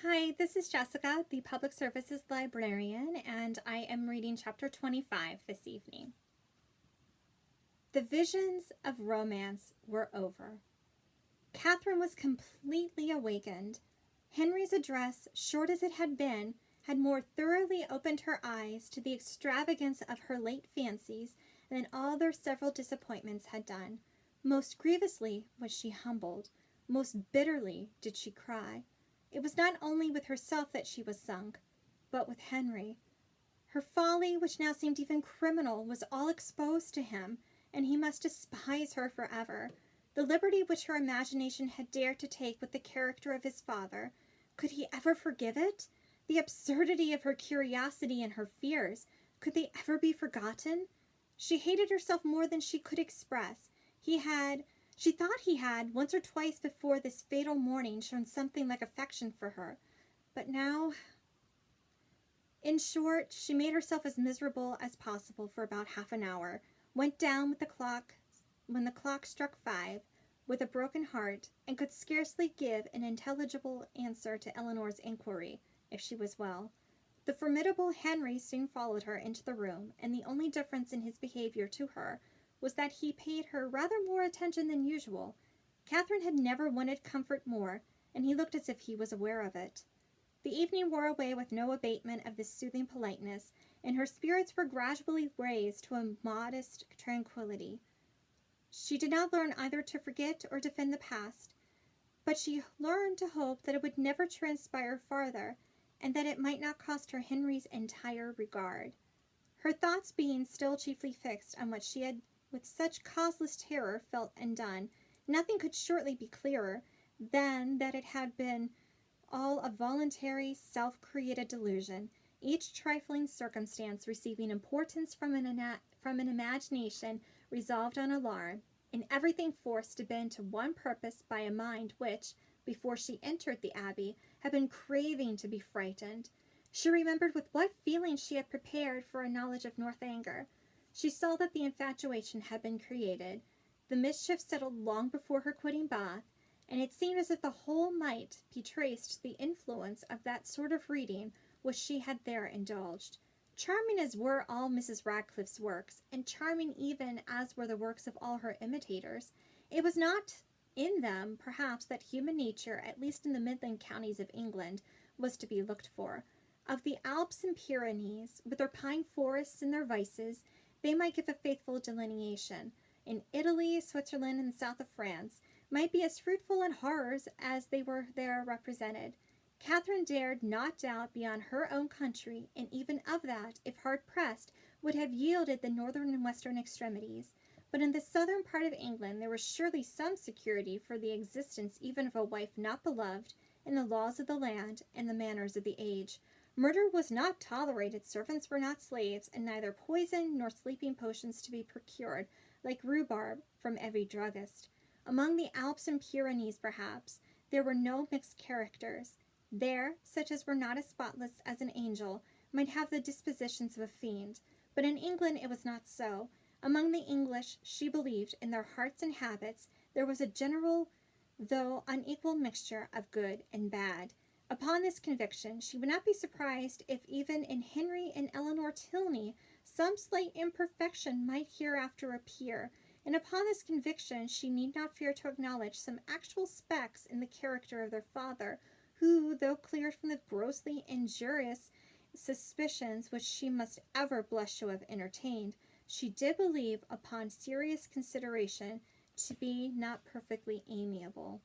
Hi, this is Jessica, the Public Services Librarian, and I am reading Chapter 25 this evening. The visions of romance were over. Catherine was completely awakened. Henry's address, short as it had been, had more thoroughly opened her eyes to the extravagance of her late fancies than all their several disappointments had done. Most grievously was she humbled. Most bitterly did she cry. It was not only with herself that she was sunk, but with Henry. Her folly, which now seemed even criminal, was all exposed to him, and he must despise her forever. The liberty which her imagination had dared to take with the character of his father, could he ever forgive it? The absurdity of her curiosity and her fears, could they ever be forgotten? She hated herself more than she could express. She thought he had, once or twice before this fatal morning, shown something like affection for her. But now... In short, she made herself as miserable as possible for about half an hour, went down with the clock when the clock struck 5, with a broken heart, and could scarcely give an intelligible answer to Eleanor's inquiry, if she was well. The formidable Henry soon followed her into the room, and the only difference in his behavior to her was that he paid her rather more attention than usual. Catherine had never wanted comfort more, and he looked as if he was aware of it. The evening wore away with no abatement of this soothing politeness, and her spirits were gradually raised to a modest tranquillity. She did not learn either to forget or defend the past, but she learned to hope that it would never transpire farther, and that it might not cost her Henry's entire regard. Her thoughts being still chiefly fixed on what she had with such causeless terror felt and done, nothing could shortly be clearer than that it had been all a voluntary, self-created delusion, each trifling circumstance receiving importance from an imagination resolved on alarm, and everything forced to bend to one purpose by a mind which, before she entered the Abbey, had been craving to be frightened. She remembered with what feelings she had prepared for a knowledge of Northanger. She saw that the infatuation had been created, the mischief settled long before her quitting Bath, and it seemed as if the whole might be traced to the influence of that sort of reading which she had there indulged. Charming as were all Mrs. Radcliffe's works, and charming even as were the works of all her imitators, it was not in them, perhaps, that human nature, at least in the midland counties of England, was to be looked for. Of the Alps and Pyrenees, with their pine forests and their vices, they might give a faithful delineation. In Italy, Switzerland, and the south of France, might be as fruitful in horrors as they were there represented. Catherine dared not doubt beyond her own country, and even of that, if hard pressed, would have yielded the northern and western extremities. But in the southern part of England there was surely some security for the existence even of a wife not beloved, in the laws of the land and the manners of the age. Murder was not tolerated, servants were not slaves, and neither poison nor sleeping potions to be procured, like rhubarb, from every druggist. Among the Alps and Pyrenees, perhaps, there were no mixed characters. There, such as were not as spotless as an angel, might have the dispositions of a fiend. But in England it was not so. Among the English, she believed, in their hearts and habits, there was a general, though unequal mixture of good and bad. Upon this conviction, she would not be surprised if even in Henry and Eleanor Tilney some slight imperfection might hereafter appear, and upon this conviction she need not fear to acknowledge some actual specks in the character of their father, who, though cleared from the grossly injurious suspicions which she must ever blush to have entertained, she did believe, upon serious consideration, to be not perfectly amiable.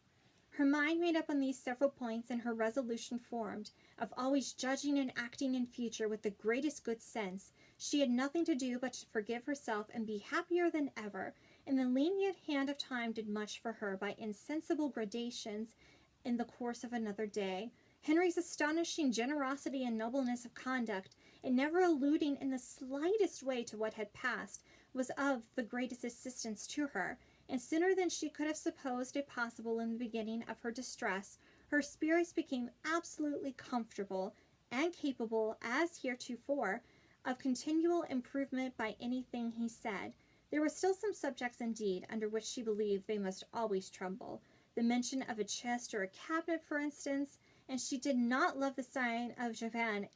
Her mind made up on these several points, and her resolution formed, of always judging and acting in future with the greatest good sense. She had nothing to do but to forgive herself and be happier than ever, and the lenient hand of time did much for her by insensible gradations in the course of another day. Henry's astonishing generosity and nobleness of conduct, and never alluding in the slightest way to what had passed, was of the greatest assistance to her, and sooner than she could have supposed it possible in the beginning of her distress, her spirits became absolutely comfortable, and capable, as heretofore, of continual improvement by anything he said. There were still some subjects, indeed, under which she believed they must always tremble. The mention of a chest or a cabinet, for instance, and she did not love the sign of Japan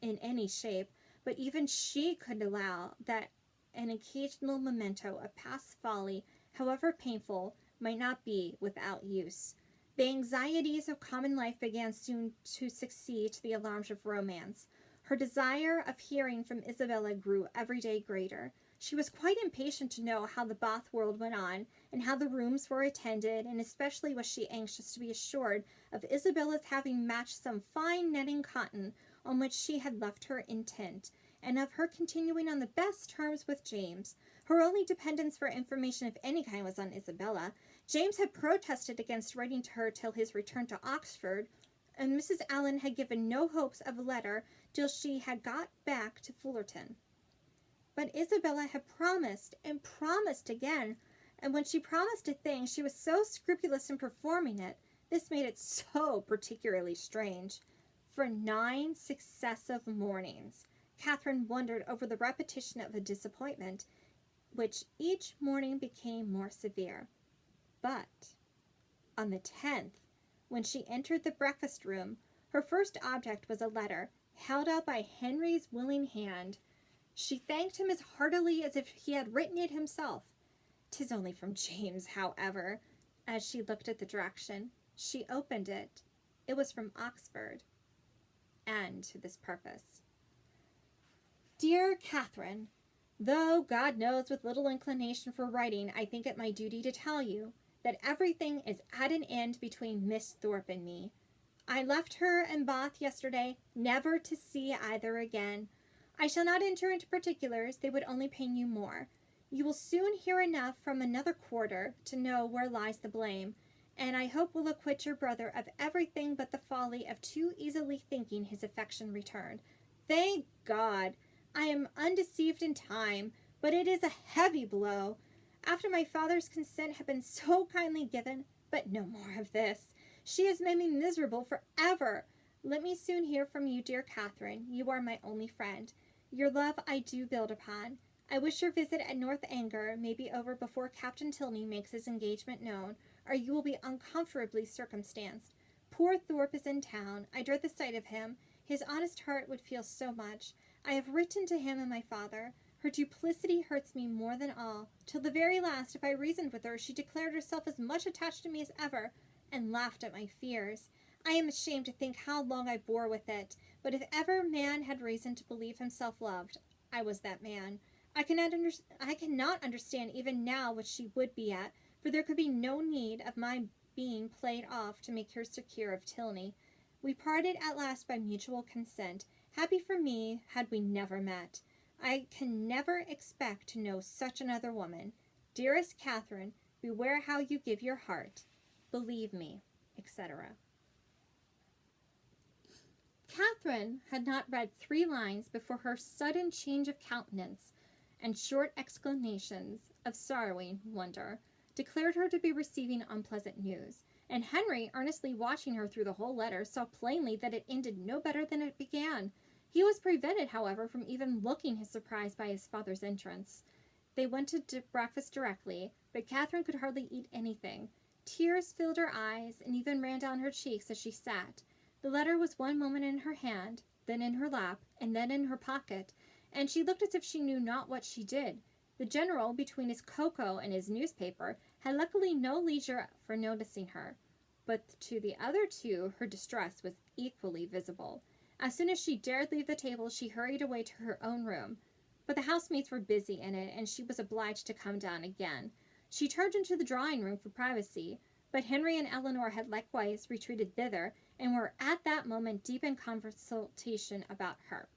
in any shape, but even she could allow that an occasional memento of past folly, however painful, might not be without use. The anxieties of common life began soon to succeed to the alarms of romance. Her desire of hearing from Isabella grew every day greater. She was quite impatient to know how the Bath world went on, and how the rooms were attended, and especially was she anxious to be assured of Isabella's having matched some fine netting cotton on which she had left her intent, and of her continuing on the best terms with James. Her only dependence for information of any kind was on Isabella. James had protested against writing to her till his return to Oxford, and Mrs. Allen had given no hopes of a letter till she had got back to Fullerton. But Isabella had promised and promised again, and when she promised a thing, she was so scrupulous in performing it. This made it so particularly strange. For 9 successive mornings, Catherine wondered over the repetition of a disappointment, which each morning became more severe. But on the 10th, when she entered the breakfast room, her first object was a letter, held out by Henry's willing hand. She thanked him as heartily as if he had written it himself. "'Tis only from James, however." As she looked at the direction, she opened it. It was from Oxford, and to this purpose: "Dear Catherine, though God knows with little inclination for writing, I think it my duty to tell you that everything is at an end between Miss Thorpe and me. I left her in Bath yesterday, never to see either again. I shall not enter into particulars, they would only pain you more. You will soon hear enough from another quarter to know where lies the blame, and I hope will acquit your brother of everything but the folly of too easily thinking his affection returned. Thank God! I am undeceived in time, but it is a heavy blow. After my father's consent had been so kindly given, but no more of this. She has made me miserable forever. Let me soon hear from you, dear Catherine. You are my only friend. Your love I do build upon. I wish your visit at Northanger may be over before Captain Tilney makes his engagement known, or you will be uncomfortably circumstanced. Poor Thorpe is in town. I dread the sight of him. His honest heart would feel so much. I have written to him and my father. Her duplicity hurts me more than all. Till the very last, if I reasoned with her, she declared herself as much attached to me as ever, and laughed at my fears. I am ashamed to think how long I bore with it, but if ever man had reason to believe himself loved, I was that man. I cannot understand even now what she would be at, for there could be no need of my being played off to make her secure of Tilney. We parted at last by mutual consent. Happy for me had we never met. I can never expect to know such another woman. Dearest Catherine, beware how you give your heart. Believe me, etc." Catherine had not read 3 lines before her sudden change of countenance and short exclamations of sorrowing wonder declared her to be receiving unpleasant news, and Henry, earnestly watching her through the whole letter, saw plainly that it ended no better than it began. He was prevented, however, from even looking his surprise by his father's entrance. They went to breakfast directly, but Catherine could hardly eat anything. Tears filled her eyes and even ran down her cheeks as she sat. The letter was one moment in her hand, then in her lap, and then in her pocket, and she looked as if she knew not what she did. The general, between his cocoa and his newspaper, had luckily no leisure for noticing her, but to the other two her distress was equally visible. As soon as she dared leave the table, she hurried away to her own room, but the housemaids were busy in it, and she was obliged to come down again. She turned into the drawing-room for privacy, but Henry and Eleanor had likewise retreated thither, and were at that moment deep in consultation about her.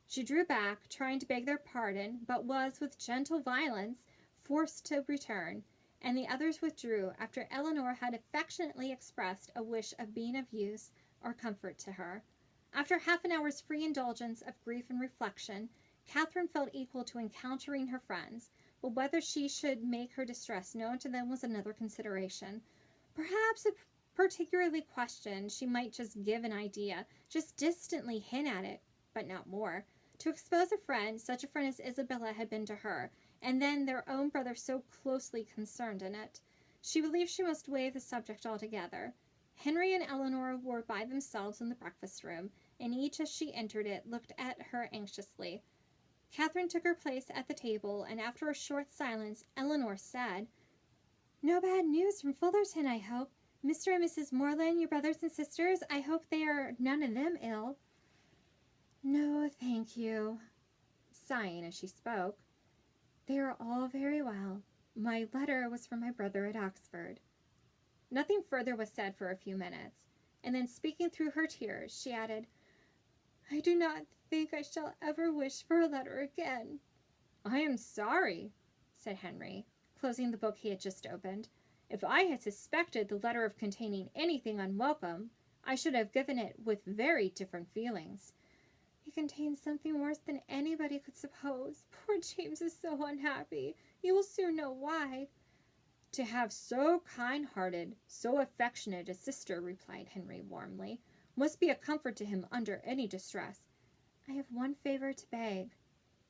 She drew back, trying to beg their pardon, but was, with gentle violence, forced to return, and the others withdrew after Eleanor had affectionately expressed a wish of being of use or comfort to her. After half an hour's free indulgence of grief and reflection, Catherine felt equal to encountering her friends, but whether she should make her distress known to them was another consideration. Perhaps, if particularly questioned, she might just give an idea, just distantly hint at it, but not more. To expose a friend, such a friend as Isabella had been to her, and then their own brother so closely concerned in it. She believed she must waive the subject altogether. Henry and Eleanor were by themselves in the breakfast room, and each, as she entered it, looked at her anxiously. Catherine took her place at the table, and after a short silence, Eleanor said, "No bad news from Fullerton, I hope. Mr. and Mrs. Morland, your brothers and sisters, I hope they are none of them ill." "No, thank you," sighing as she spoke. "They are all very well. My letter was from my brother at Oxford." Nothing further was said for a few minutes, and then, speaking through her tears, she added, "I do not think I shall ever wish for a letter again." "I am sorry," said Henry, closing the book he had just opened. "If I had suspected the letter of containing anything unwelcome, I should have given it with very different feelings." "It contains something worse than anybody could suppose. Poor James is so unhappy. You will soon know why." "To have so kind-hearted, so affectionate a sister," replied Henry warmly, "must be a comfort to him under any distress." "I have one favor to beg,"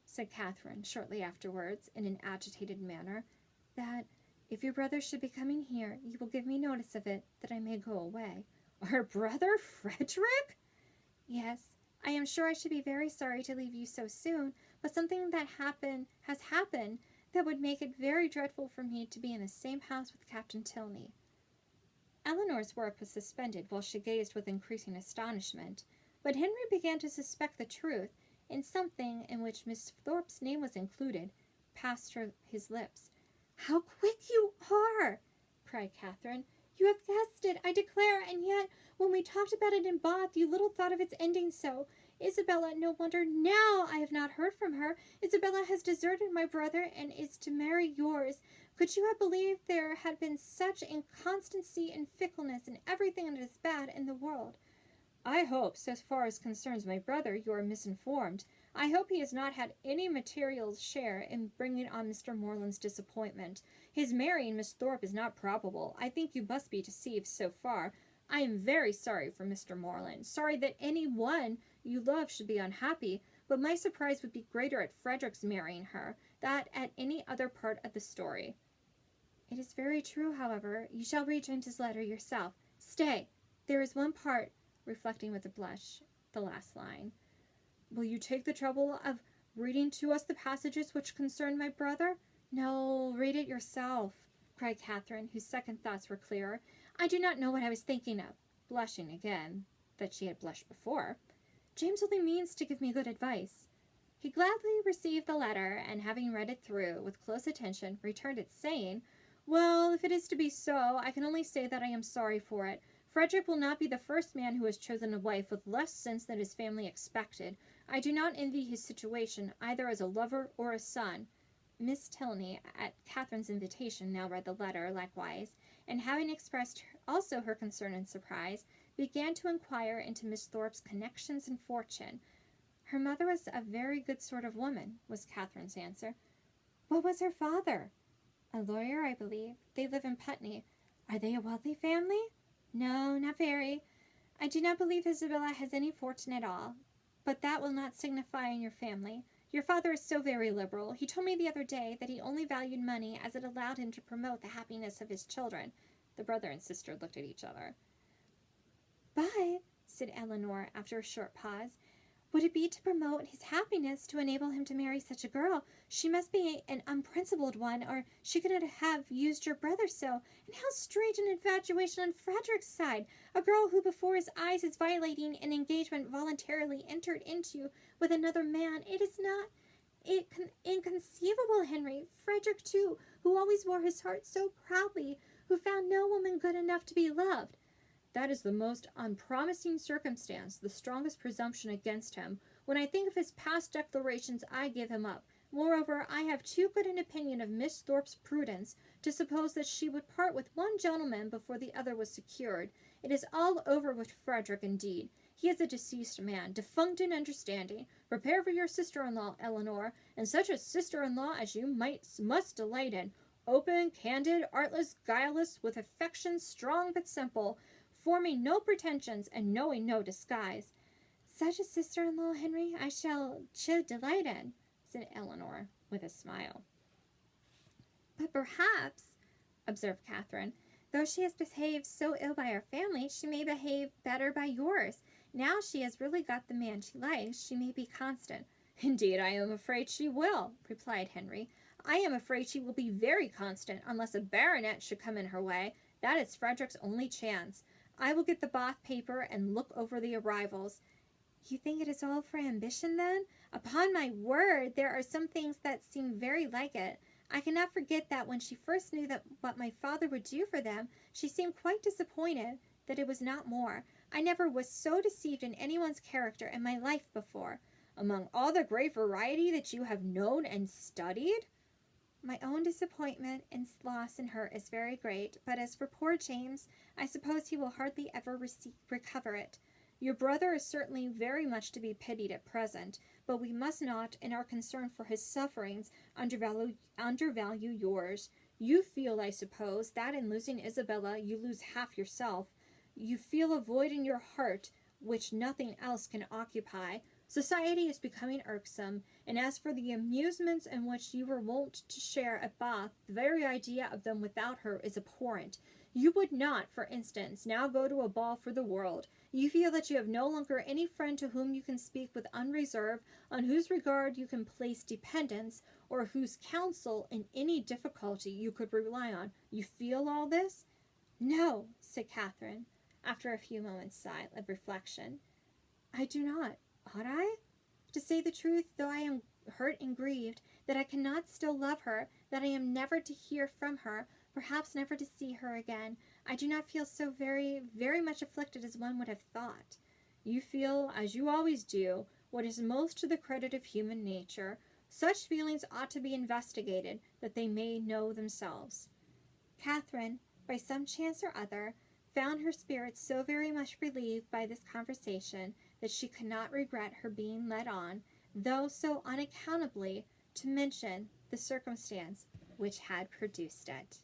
said Catherine shortly afterwards in an agitated manner, "that, if your brother should be coming here, you will give me notice of it, that I may go away." "Our brother Frederick?" "Yes. I am sure I should be very sorry to leave you so soon, but something that has happened that would make it very dreadful for me to be in the same house with Captain Tilney." Eleanor's work was suspended while she gazed with increasing astonishment, but Henry began to suspect the truth, and something in which Miss Thorpe's name was included passed his lips. "How quick you are!" cried Catherine. "You have guessed it, I declare, and yet, when we talked about it in Bath, you little thought of its ending so. Isabella, no wonder now I have not heard from her. Isabella has deserted my brother and is to marry yours. Could you have believed there had been such inconstancy and fickleness in everything that is bad in the world?" "I hope, so far as concerns my brother, you are misinformed. I hope he has not had any material share in bringing on Mr. Morland's disappointment. His marrying Miss Thorpe is not probable. I think you must be deceived so far. I am very sorry for Mr. Morland, sorry that any one you love should be unhappy, but my surprise would be greater at Frederick's marrying her than at any other part of the story." "It is very true, however. You shall read James's letter yourself. Stay, there is one part," reflecting with a blush, the last line. "Will you take the trouble of reading to us the passages which concern my brother?" "No, read it yourself," cried Catherine, whose second thoughts were clearer. "I do not know what I was thinking of," blushing again, that she had blushed before. "James only means to give me good advice." He gladly received the letter, and having read it through with close attention, returned it, saying, "Well, if it is to be so, I can only say that I am sorry for it. Frederick will not be the first man who has chosen a wife with less sense than his family expected. I do not envy his situation, either as a lover or a son." Miss Tilney, at Catherine's invitation, now read the letter likewise, and having expressed also her concern and surprise, began to inquire into Miss Thorpe's connections and fortune. "Her mother was a very good sort of woman," was Catherine's answer. "What was her father?" "A lawyer, I believe. They live in Putney." "Are they a wealthy family?" "No, not very. I do not believe Isabella has any fortune at all, but that will not signify in your family. Your father is so very liberal. He told me the other day that he only valued money as it allowed him to promote the happiness of his children." The brother and sister looked at each other. "But," said Eleanor, after a short pause, "would it be to promote his happiness to enable him to marry such a girl? She must be an unprincipled one, or she could not have used your brother so. And how strange an infatuation on Frederick's side! A girl who before his eyes is violating an engagement voluntarily entered into with another man. It is not inconceivable, Henry. Frederick, too, who always wore his heart so proudly, who found no woman good enough to be loved." "That is the most unpromising circumstance, the strongest presumption against him. When I think of his past declarations, I give him up. Moreover, I have too good an opinion of Miss Thorpe's prudence to suppose that she would part with one gentleman before the other was secured. It is all over with Frederick, indeed. He is a deceased man, defunct in understanding. Prepare for your sister-in-law, Eleanor, and such a sister-in-law as you must delight in. Open, candid, artless, guileless, with affections strong but simple, forming no pretensions and knowing no disguise." "Such a sister-in-law, Henry, I should delight in," said Eleanor with a smile. "But perhaps," observed Catherine, Though she has behaved so ill by our family, she may behave better by yours. Now she has really got the man she likes, she may be constant." "Indeed, I am afraid she will," replied Henry. "I am afraid she will be very constant, unless a baronet should come in her way. That is Frederick's only chance. I will get the Bath paper and look over the arrivals." "You think it is all for ambition, then? Upon my word, there are some things that seem very like it. I cannot forget that when she first knew what my father would do for them, she seemed quite disappointed that it was not more. I never was so deceived in anyone's character in my life before." "Among all the great variety that you have known and studied?" "My own disappointment and loss in her is very great, but as for poor James, I suppose he will hardly ever recover it. Your brother is certainly very much to be pitied at present, but we must not, in our concern for his sufferings, undervalue yours. You feel, I suppose, that in losing Isabella you lose half yourself. You feel a void in your heart which nothing else can occupy. Society is becoming irksome, and as for the amusements in which you were wont to share at Bath, the very idea of them without her is abhorrent. You would not, for instance, now go to a ball for the world. You feel that you have no longer any friend to whom you can speak with unreserve, on whose regard you can place dependence, or whose counsel in any difficulty you could rely on. You feel all this?" "No," said Catherine, after a few moments' of reflection. "I do not. Ought I? To say the truth, though I am hurt and grieved, that I cannot still love her, that I am never to hear from her, perhaps never to see her again, I do not feel so very, very much afflicted as one would have thought." "You feel, as you always do, what is most to the credit of human nature. Such feelings ought to be investigated, that they may know themselves." Catherine, by some chance or other, found her spirits so very much relieved by this conversation that she could not regret her being led on, though so unaccountably, to mention the circumstance which had produced it.